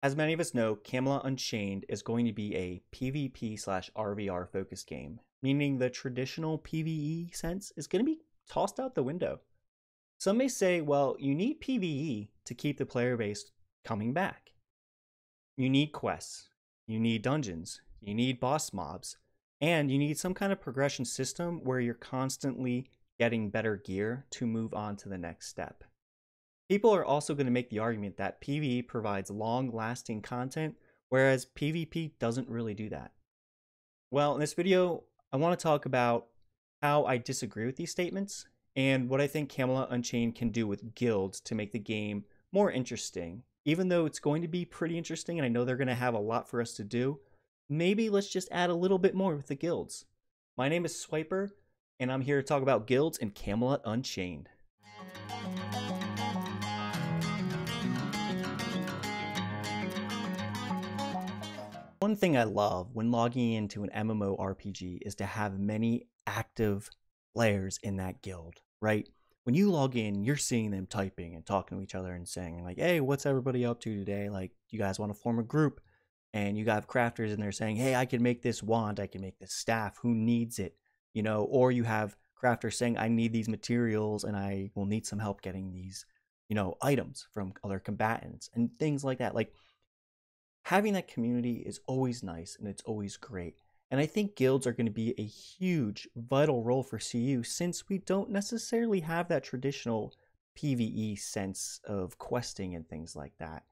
As many of us know, Camelot Unchained is going to be a PvP/RVR focused game, meaning the traditional PvE sense is going to be tossed out the window. Some may say, well, you need PvE to keep the player base coming back. You need quests, you need dungeons, you need boss mobs, and you need some kind of progression system where you're constantly getting better gear to move on to the next step. People are also going to make the argument that PvE provides long-lasting content, whereas PvP doesn't really do that. Well, in this video, I want to talk about how I disagree with these statements and what I think Camelot Unchained can do with guilds to make the game more interesting. Even though it's going to be pretty interesting and I know they're going to have a lot for us to do, maybe let's just add a little bit more with the guilds. My name is Swiper, and I'm here to talk about guilds in Camelot Unchained. One thing I love when logging into an MMORPG is to have many active players in that guild, right? When you log in, you're seeing them typing and talking to each other and saying like, hey, what's everybody up to today? Like, you guys want to form a group? And you got crafters in there saying, hey, I can make this wand, I can make this staff, who needs it? You know, or you have crafters saying, I need these materials and I will need some help getting these, items from other combatants and things like that. Like, having that community is always nice and it's always great. And I think guilds are going to be a huge, vital role for CU since we don't necessarily have that traditional PvE sense of questing and things like that.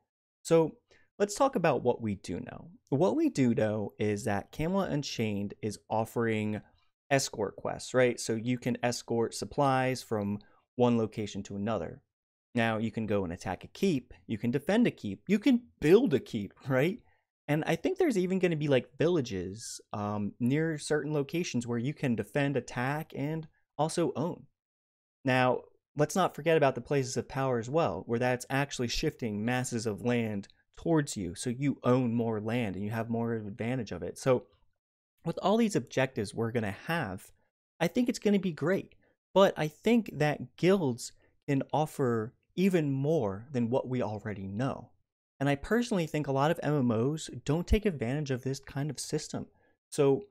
So let's talk about what we do know. What we do know is that Camelot Unchained is offering escort quests, right? So you can escort supplies from one location to another. Now, you can go and attack a keep, you can defend a keep, you can build a keep, right? And I think there's even going to be like villages near certain locations where you can defend, attack, and also own. Now, let's not forget about the places of power as well, where that's actually shifting masses of land towards you, so you own more land and you have more advantage of it. So with all these objectives we're going to have, I think it's going to be great. But I think that guilds can offer even more than what we already know. And I personally think a lot of MMOs don't take advantage of this kind of system. So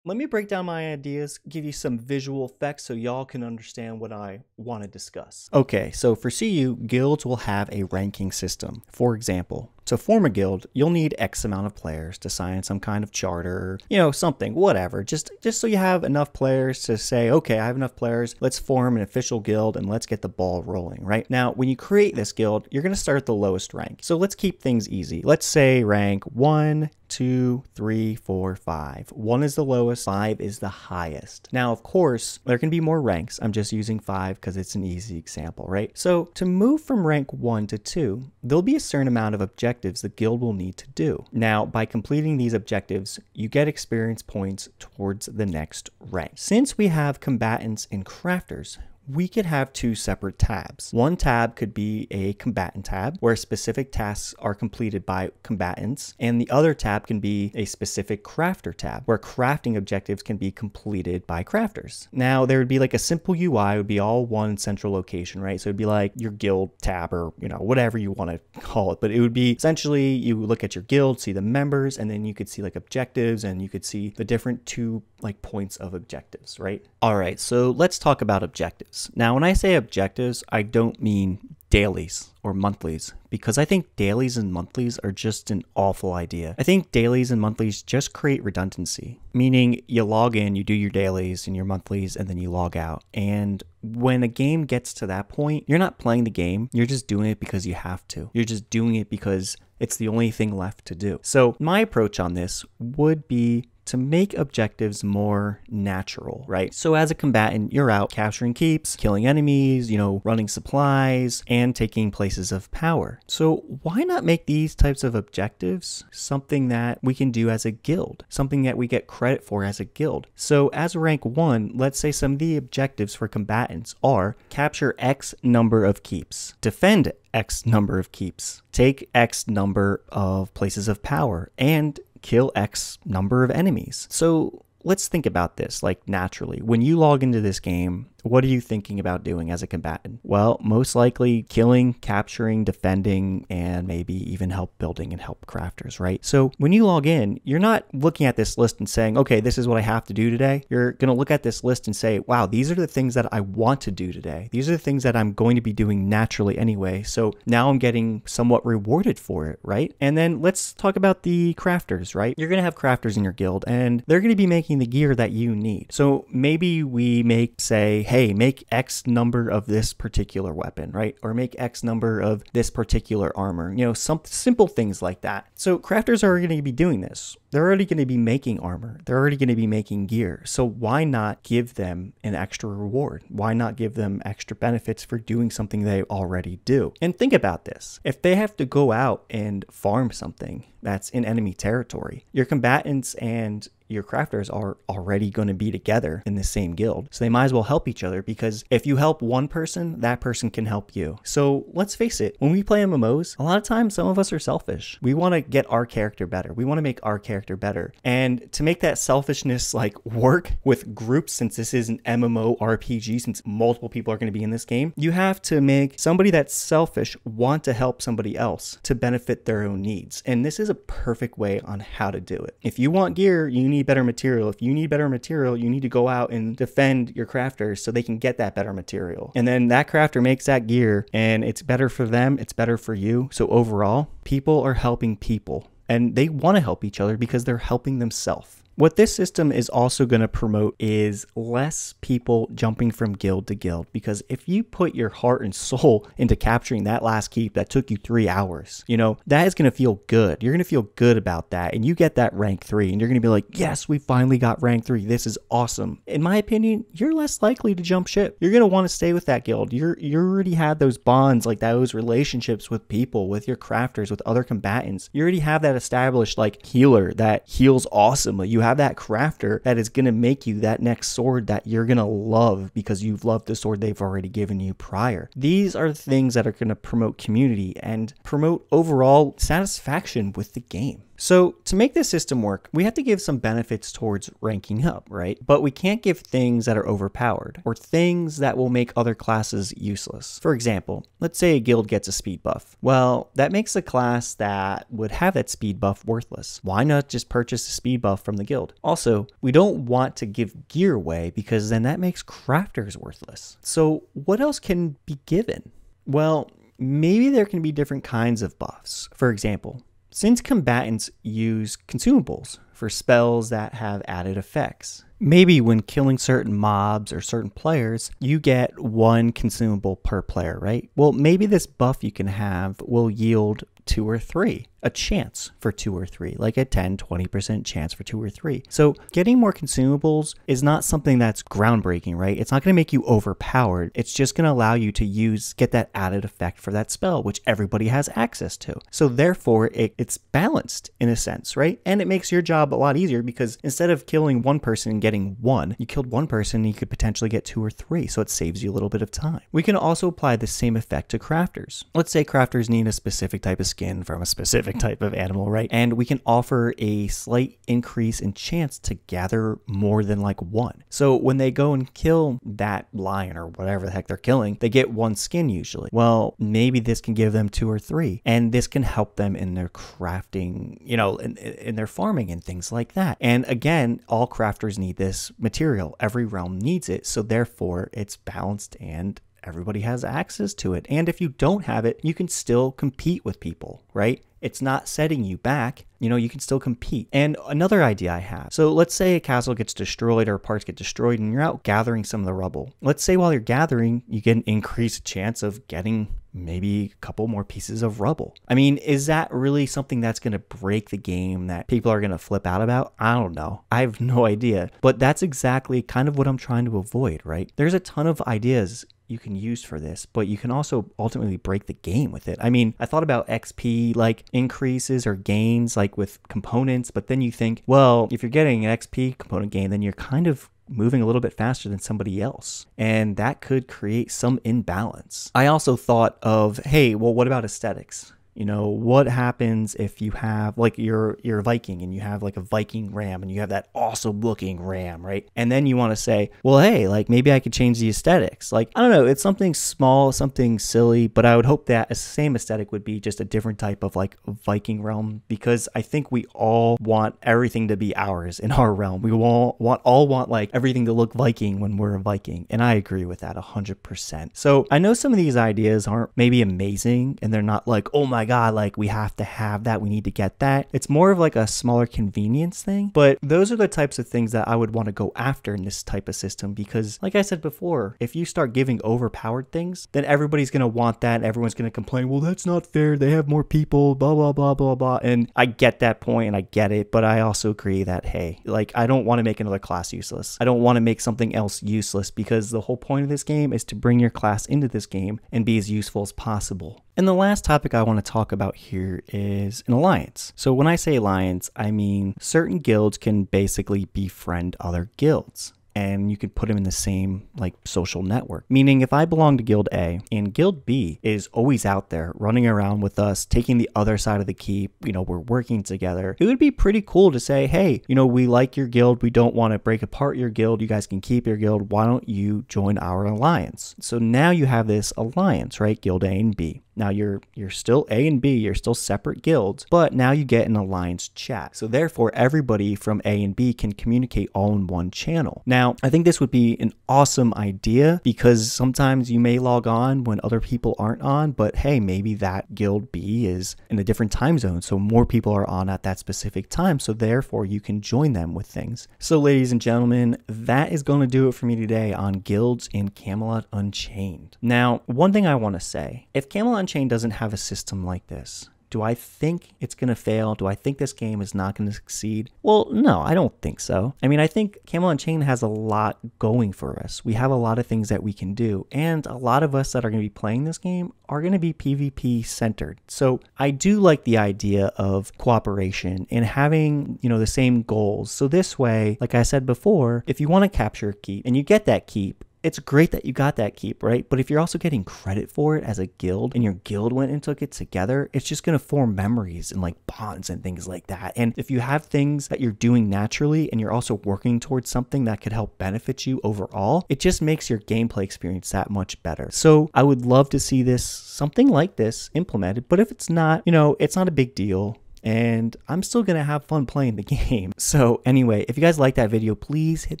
let me break down my ideas, give you some visual effects so y'all can understand what I want to discuss. Okay, so for CU, guilds will have a ranking system. For example, to form a guild, you'll need X amount of players to sign some kind of charter, something, whatever. Just so you have enough players to say, okay, I have enough players, let's form an official guild and let's get the ball rolling, right? Now, when you create this guild, you're going to start at the lowest rank. So let's keep things easy. Let's say rank 1, 2, 3, 4, 5. 1 is the lowest, 5 is the highest. Now, of course, there can be more ranks. I'm just using 5 because it's an easy example, right? So to move from rank 1 to 2, there'll be a certain amount of objectives the guild will need to do. Now, by completing these objectives, you get experience points towards the next rank. Since we have combatants and crafters, we could have two separate tabs. One tab could be a combatant tab where specific tasks are completed by combatants, and the other tab can be a specific crafter tab where crafting objectives can be completed by crafters. Now, there would be like a simple UI, it would be all one central location, right? So it'd be like your guild tab or, whatever you want to call it, but it would be essentially you look at your guild, see the members, and then you could see like objectives and you could see the different two like points of objectives, right? All right, so let's talk about objectives. Now, when I say objectives, I don't mean dailies or monthlies, because I think dailies and monthlies are just an awful idea. I think dailies and monthlies just create redundancy, meaning you log in, you do your dailies and your monthlies, and then you log out. And when a game gets to that point, you're not playing the game, you're just doing it because you have to. You're just doing it because it's the only thing left to do. So my approach on this would be to make objectives more natural, right? So as a combatant, you're out capturing keeps, killing enemies, running supplies, and taking places of power. So why not make these types of objectives something that we can do as a guild, something that we get credit for as a guild? So as rank 1, let's say some of the objectives for combatants are capture X number of keeps, defend X number of keeps, take X number of places of power, and kill X number of enemies. So let's think about this like naturally. When you log into this game, what are you thinking about doing as a combatant? Well, most likely killing, capturing, defending, and maybe even help building and help crafters, right? So when you log in, you're not looking at this list and saying, okay, this is what I have to do today. You're going to look at this list and say, wow, these are the things that I want to do today. These are the things that I'm going to be doing naturally anyway. So now I'm getting somewhat rewarded for it, right? And then let's talk about the crafters, right? You're going to have crafters in your guild and they're going to be making the gear that you need. So maybe we say, hey, make X number of this particular weapon, right? Or make X number of this particular armor, some simple things like that. So crafters are going to be doing this. They're already going to be making armor. They're already going to be making gear. So why not give them an extra reward? Why not give them extra benefits for doing something they already do? And think about this. If they have to go out and farm something that's in enemy territory, your combatants and your crafters are already going to be together in the same guild. So they might as well help each other, because if you help one person, that person can help you. So let's face it, when we play MMOs, a lot of times some of us are selfish. We want to get our character better. We want to make our character better. And to make that selfishness work with groups, since this is an MMO RPG, since multiple people are going to be in this game, you have to make somebody that's selfish want to help somebody else to benefit their own needs. And this is a perfect way on how to do it. If you want gear, you need better material. If you need better material, you need to go out and defend your crafters so they can get that better material. And then that crafter makes that gear and it's better for them. It's better for you. So overall, people are helping people and they want to help each other because they're helping themselves. What this system is also going to promote is less people jumping from guild to guild, because if you put your heart and soul into capturing that last keep that took you 3 hours, that is going to feel good. You're going to feel good about that, and you get that rank 3 and you're going to be like, yes, we finally got rank 3. This is awesome. In my opinion, you're less likely to jump ship. You're going to want to stay with that guild. You already had those bonds, those relationships with people, with your crafters, with other combatants. You already have that established healer that heals awesomely. You have that crafter that is going to make you that next sword that you're going to love because you've loved the sword they've already given you prior. These are things that are going to promote community and promote overall satisfaction with the game. So to make this system work, we have to give some benefits towards ranking up, right? But we can't give things that are overpowered or things that will make other classes useless. For example, let's say a guild gets a speed buff. Well, that makes a class that would have that speed buff worthless. Why not just purchase a speed buff from the guild? Also, we don't want to give gear away because then that makes crafters worthless. So what else can be given? Well, maybe there can be different kinds of buffs. For example, since combatants use consumables for spells that have added effects, maybe when killing certain mobs or certain players, you get 1 consumable per player, right? Well, maybe this buff you can have will yield 2 or 3, a chance for 2 or 3, like a 10-20% chance for 2 or 3. So getting more consumables is not something that's groundbreaking, right? It's not going to make you overpowered. It's just going to allow you to get that added effect for that spell, which everybody has access to. So therefore, it's balanced in a sense, right? And it makes your job a lot easier because instead of killing one person and getting 1, you killed 1 person and you could potentially get 2 or 3. So it saves you a little bit of time. We can also apply the same effect to crafters. Let's say crafters need a specific type of skin from a specific type of animal, right? And we can offer a slight increase in chance to gather more than 1. So when they go and kill that lion or whatever the heck they're killing, they get 1 skin usually. Well, maybe this can give them 2 or 3, and this can help them in their crafting, in their farming and things like that. And again, all crafters need this material. Every realm needs it. So therefore it's balanced and everybody has access to it. And if you don't have it, you can still compete with people, right? It's not setting you back. You can still compete. And another idea I have. So let's say a castle gets destroyed or parts get destroyed and you're out gathering some of the rubble. Let's say while you're gathering, you get an increased chance of getting maybe a couple more pieces of rubble. I mean, is that really something that's going to break the game that people are going to flip out about? I don't know. I have no idea. But that's exactly kind of what I'm trying to avoid, right? There's a ton of ideas you can use for this, but you can also ultimately break the game with it. I mean, I thought about XP increases or gains with components, but then you think, well, if you're getting an XP component gain, then you're kind of moving a little bit faster than somebody else, and that could create some imbalance. I also thought of, hey, well, what about aesthetics? You know, what happens if you have like you're a Viking and you have like a Viking ram and you have that awesome looking ram, right? And then you want to say, well, hey, like maybe I could change the aesthetics. Like, I don't know, it's something small, something silly, but I would hope that a same aesthetic would be just a different type of like Viking realm, because I think we all want everything to be ours in our realm. We all want like everything to look Viking when we're a Viking. And I agree with that 100%. So I know some of these ideas aren't maybe amazing and they're not like, oh my God, like we have to have that, we need to get that. It's more of like a smaller convenience thing, but those are the types of things that I would want to go after in this type of system, because like I said before, if you start giving overpowered things, then everybody's going to want that and everyone's going to complain, well, that's not fair, they have more people, blah, blah, blah, blah, blah. And I get that point and I get it, but I also agree that, hey, like I don't want to make another class useless. I don't want to make something else useless, because the whole point of this game is to bring your class into this game and be as useful as possible. And the last topic I want to talk about here is an alliance. So when I say alliance, I mean certain guilds can basically befriend other guilds, and you could put them in the same like social network. Meaning if I belong to Guild A and Guild B is always out there running around with us, taking the other side of the keep, you know, we're working together, it would be pretty cool to say, hey, you know, we like your guild, we don't want to break apart your guild, you guys can keep your guild, why don't you join our alliance? So now you have this alliance, right? Guild A and B. Now you're still A and B, you're still separate guilds, but now you get an alliance chat. So therefore everybody from A and B can communicate all in one channel. Now, I think this would be an awesome idea, because sometimes you may log on when other people aren't on, but hey, maybe that guild B is in a different time zone, so more people are on at that specific time, so therefore you can join them with things. So ladies and gentlemen, that is going to do it for me today on guilds in Camelot Unchained. Now, one thing I want to say, if Camelot Unchained doesn't have a system like this, do I think it's going to fail? Do I think this game is not going to succeed? Well, no, I don't think so. I mean, I think Camelot Unchained has a lot going for us. We have a lot of things that we can do, and a lot of us that are going to be playing this game are going to be PvP centered. So I do like the idea of cooperation and having, you know, the same goals. So this way, like I said before, if you want to capture a keep and you get that keep, it's great that you got that keep, right? But if you're also getting credit for it as a guild and your guild went and took it together, it's just going to form memories and like bonds and things like that. And if you have things that you're doing naturally and you're also working towards something that could help benefit you overall, it just makes your gameplay experience that much better. So I would love to see this, something like this implemented, but if it's not, you know, it's not a big deal. And I'm still going to have fun playing the game. So anyway, if you guys like that video, please hit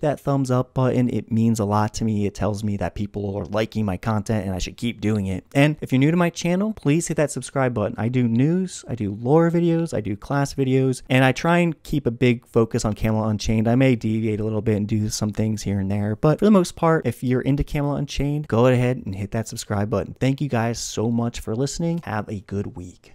that thumbs up button. It means a lot to me. It tells me that people are liking my content and I should keep doing it. And if you're new to my channel, please hit that subscribe button. I do news, I do lore videos, I do class videos, and I try and keep a big focus on Camelot Unchained. I may deviate a little bit and do some things here and there, but for the most part, if you're into Camelot Unchained, go ahead and hit that subscribe button. Thank you guys so much for listening. Have a good week.